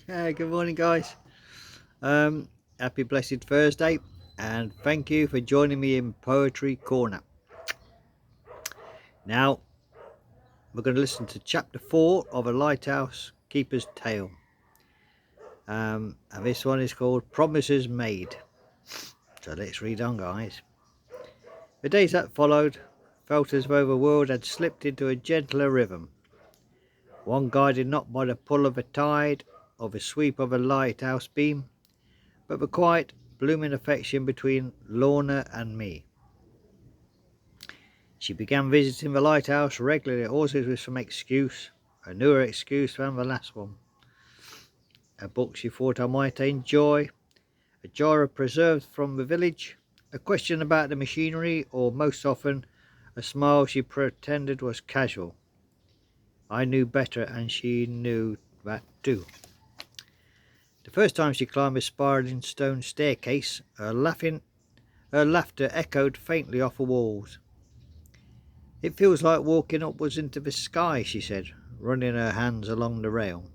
Good morning, guys. Happy blessed Thursday, and thank you for joining me in Poetry Corner. Now, we're going to listen to chapter 4 of A Lighthouse Keeper's Tale. And this one is called Promises Made. So let's read on, guys. The days that followed felt as though the world had slipped into a gentler rhythm, one guided not by the pull of a tide or the sweep of a lighthouse beam, but the quiet, blooming affection between Lorna and me. She began visiting the lighthouse regularly, always with some excuse, a newer excuse than the last one. A book she thought I might enjoy, a jar of preserves from the village, a question about the machinery, or most often a smile she pretended was casual. I knew better, and she knew that too. The first time she climbed a spiralling stone staircase, her laughter echoed faintly off the walls. "It feels like walking upwards into the sky," she said, running her hands along the rail.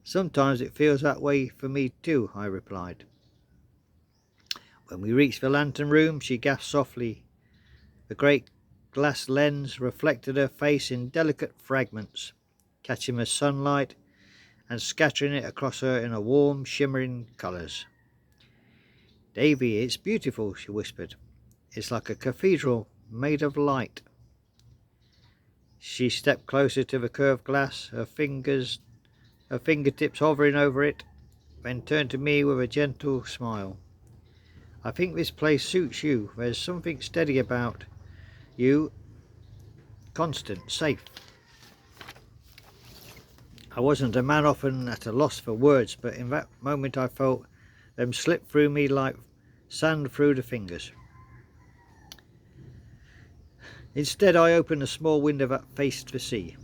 "Sometimes it feels that way for me too," I replied. When we reached the lantern room, she gasped softly. The great glass lens reflected her face in delicate fragments, catching the sunlight and scattering it across her in a warm, shimmering colours. "Davy, it's beautiful," she whispered. "It's like a cathedral made of light." She stepped closer to the curved glass, her fingertips hovering over it, then turned to me with a gentle smile. "I think this place suits you. There's something steady about you, constant, safe." I wasn't a man often at a loss for words, but in that moment I felt them slip through me like sand through the fingers. Instead, I opened a small window that faced the sea.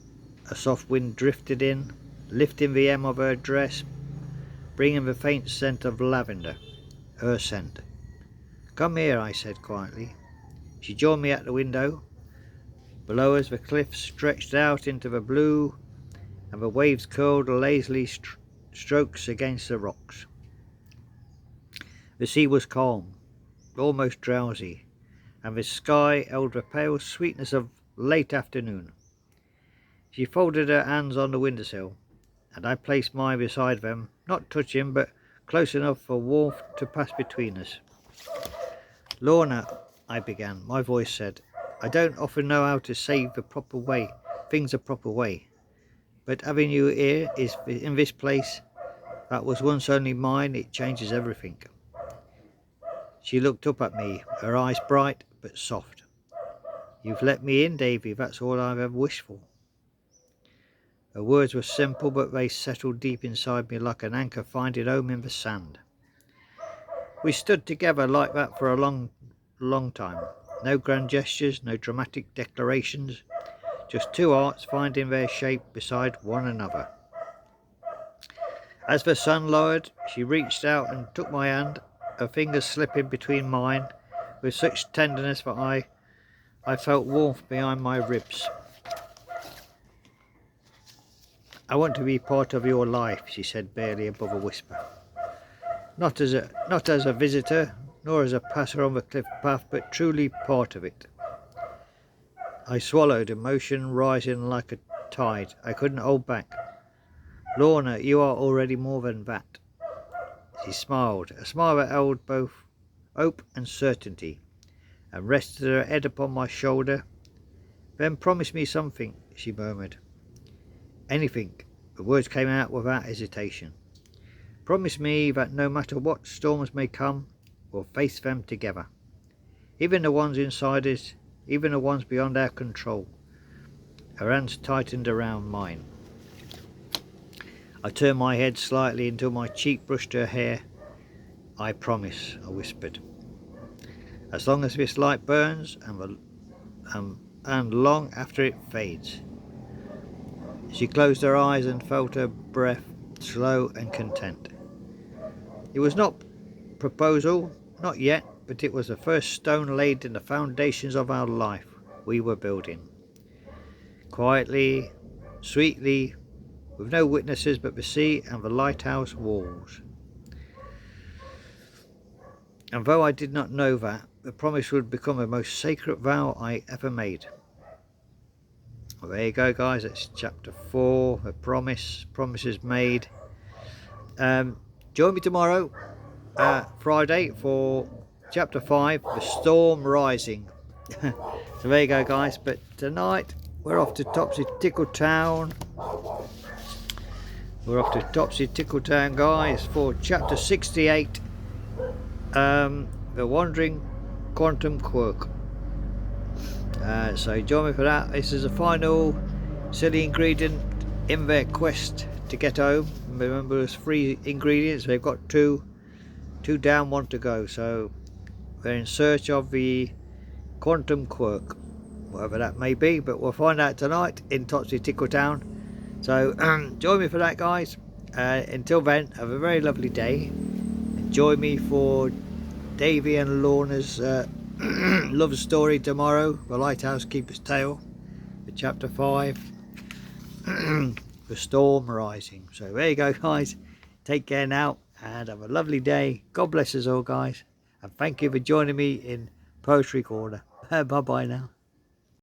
A soft wind drifted in, lifting the hem of her dress, bringing the faint scent of lavender, her scent. "Come here," I said quietly. She joined me at the window. Below us the cliffs stretched out into the blue, and the waves curled lazily strokes against the rocks. The sea was calm, almost drowsy, and the sky held the pale sweetness of late afternoon. She folded her hands on the windowsill, and I placed mine beside them, not touching, but close enough for warmth to pass between us. "Lorna," I began, my voice said, "I don't often know how to say things the proper way, but having you here in this place that was once only mine, it changes everything." She looked up at me, her eyes bright but soft. "You've let me in, Davy, that's all I've ever wished for." Her words were simple, but they settled deep inside me like an anchor finding home in the sand. We stood together like that for a long time. No grand gestures, no dramatic declarations, just two hearts finding their shape beside one another. As the sun lowered, she reached out and took my hand, her fingers slipping between mine with such tenderness that I felt warmth behind my ribs. "I want to be part of your life," she said, barely above a whisper. Not as a visitor, nor as a passer on the cliff path, but truly part of it." I swallowed, emotion rising like a tide. I couldn't hold back. "Lorna, you are already more than that." She smiled, a smile that held both hope and certainty, and rested her head upon my shoulder. "Then promise me something," she murmured. "Anything." The words came out without hesitation. "Promise me that no matter what storms may come, we'll face them together. Even the ones inside us, even the ones beyond our control." Her hands tightened around mine. I turned my head slightly until my cheek brushed her hair. "I promise," I whispered. "As long as this light burns and long after it fades." She closed her eyes and felt her breath slow and content. It was not proposal, not yet, but it was the first stone laid in the foundations of our life we were building. Quietly, sweetly, with no witnesses but the sea and the lighthouse walls. And though I did not know that, the promise would become the most sacred vow I ever made. Well, there you go, guys. That's chapter 4, the promises made. Join me tomorrow, Friday, for chapter 5, the storm rising. So there you go, guys. But tonight we're off to Topsy Tickle Town. We're off to Topsy Tickle Town, guys, for chapter 68, the Wandering Quantum Quirk. So join me for that. This is a final silly ingredient in their quest to get home. Remember, there's 3 ingredients. They've got two down, 1 to go. So they're in search of the Quantum Quirk, whatever that may be. But we'll find out tonight in Topsy Tickle Town. So join me for that, guys. Until then, have a very lovely day. And join me for Davy and Lorna's love story tomorrow, The Lighthouse Keeper's Tale, for chapter 5, The Storm Rising. So there you go, guys. Take care now and have a lovely day. God bless us all, guys. And thank you for joining me in Poetry Corner. Bye bye now.